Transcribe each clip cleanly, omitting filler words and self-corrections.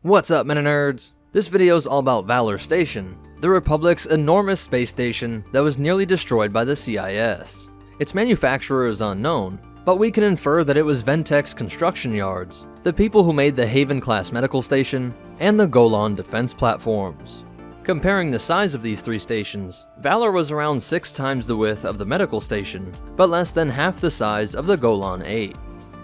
What's up, MetaNerdz? This video is all about Valor Station, the Republic's enormous space station that was nearly destroyed by the CIS. Its manufacturer is unknown, but we can infer that it was Ventec's construction yards, the people who made the Haven-class medical station, and the Golan Defense Platforms. Comparing the size of these three stations, Valor was around 6 times the width of the medical station, but less than half the size of the Golan 8.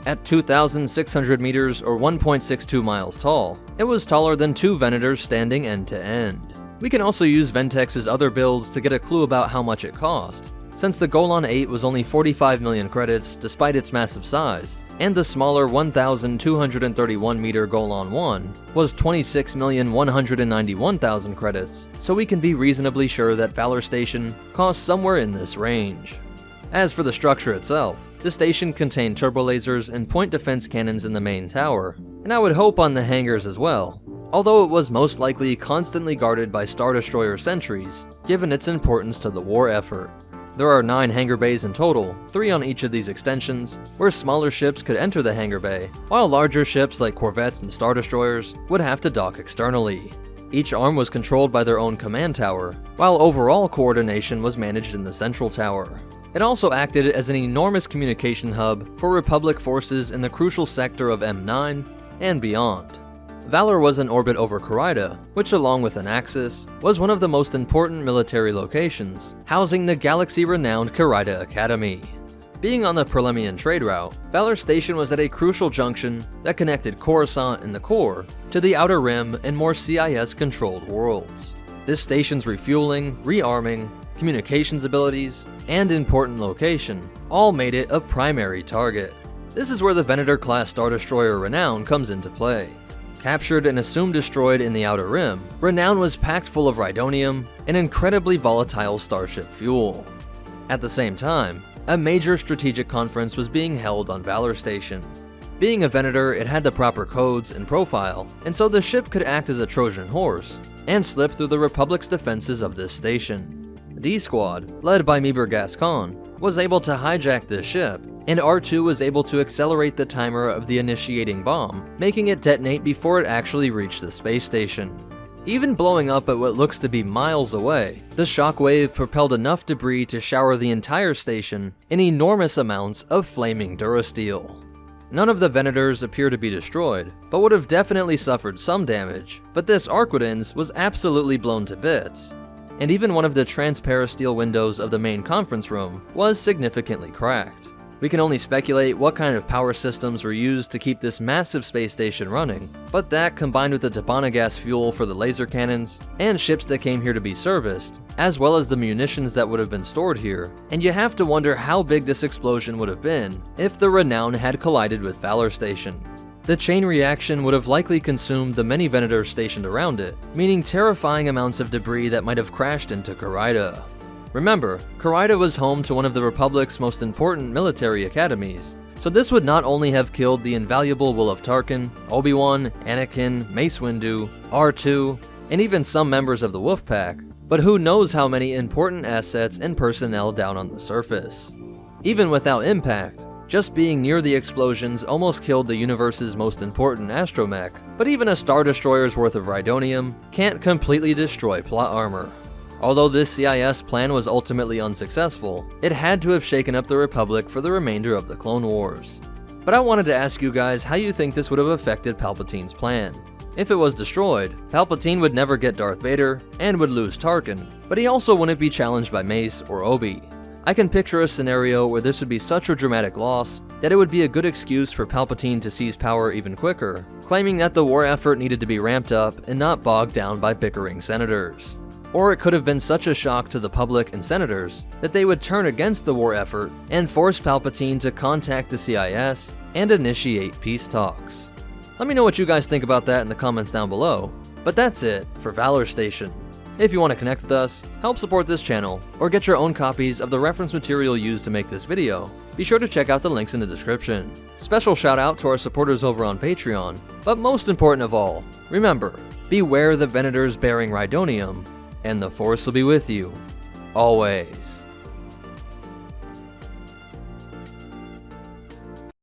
At 2,600 meters or 1.62 miles tall, it was taller than 2 Venators standing end to end. We can also use Ventec's other builds to get a clue about how much it cost, since the Golan 8 was only 45 million credits despite its massive size, and the smaller 1,231 meter Golan 1 was 26,191,000 credits, so we can be reasonably sure that Valor Station cost somewhere in this range. As for the structure itself, the station contained turbolasers and point defense cannons in the main tower, and I would hope on the hangars as well, although it was most likely constantly guarded by Star Destroyer sentries, given its importance to the war effort. There are 9 hangar bays in total, 3 on each of these extensions, where smaller ships could enter the hangar bay, while larger ships like corvettes and Star Destroyers would have to dock externally. Each arm was controlled by their own command tower, while overall coordination was managed in the central tower. It also acted as an enormous communication hub for Republic forces in the crucial sector of M9 and beyond. Valor was in orbit over Carida, which along with Anaxes, was one of the most important military locations, housing the galaxy-renowned Carida Academy. Being on the Prelemian trade route, Valor Station was at a crucial junction that connected Coruscant in the core to the Outer Rim and more CIS-controlled worlds. This station's refueling, rearming, communications abilities, and important location all made it a primary target. This is where the Venator-class Star Destroyer Renown comes into play. Captured and assumed destroyed in the Outer Rim, Renown was packed full of Rhydonium, an incredibly volatile starship fuel. At the same time, a major strategic conference was being held on Valor Station. Being a Venator, it had the proper codes and profile, and so the ship could act as a Trojan horse and slip through the Republic's defenses of this station. D-Squad, led by Gaskin, was able to hijack this ship, and R2 was able to accelerate the timer of the initiating bomb, making it detonate before it actually reached the space station. Even blowing up at what looks to be miles away, the shockwave propelled enough debris to shower the entire station in enormous amounts of flaming durasteel. None of the Venators appear to be destroyed, but would have definitely suffered some damage, but this Arquitens was absolutely blown to bits, and even one of the transparasteel windows of the main conference room was significantly cracked. We can only speculate what kind of power systems were used to keep this massive space station running, but that combined with the Tabana gas fuel for the laser cannons, and ships that came here to be serviced, as well as the munitions that would have been stored here, and you have to wonder how big this explosion would have been if the Renown had collided with Valor Station. The chain reaction would have likely consumed the many Venators stationed around it, meaning terrifying amounts of debris that might have crashed into Carida. Remember, Carida was home to one of the Republic's most important military academies, so this would not only have killed the invaluable Will of Tarkin, Obi-Wan, Anakin, Mace Windu, R2, and even some members of the Wolfpack, but who knows how many important assets and personnel down on the surface. Even without impact, just being near the explosions almost killed the universe's most important astromech, but even a Star Destroyer's worth of Rhydonium can't completely destroy plot armor. Although this CIS plan was ultimately unsuccessful, it had to have shaken up the Republic for the remainder of the Clone Wars. But I wanted to ask you guys how you think this would have affected Palpatine's plan. If it was destroyed, Palpatine would never get Darth Vader and would lose Tarkin, but he also wouldn't be challenged by Mace or Obi. I can picture a scenario where this would be such a dramatic loss that it would be a good excuse for Palpatine to seize power even quicker, claiming that the war effort needed to be ramped up and not bogged down by bickering senators. Or it could have been such a shock to the public and senators that they would turn against the war effort and force Palpatine to contact the CIS and initiate peace talks. Let me know what you guys think about that in the comments down below, but that's it for Valor Station. If you want to connect with us, help support this channel, or get your own copies of the reference material used to make this video, be sure to check out the links in the description. Special shout out to our supporters over on Patreon, but most important of all, remember, beware the Venators bearing Rhydonium, and the Force will be with you, always.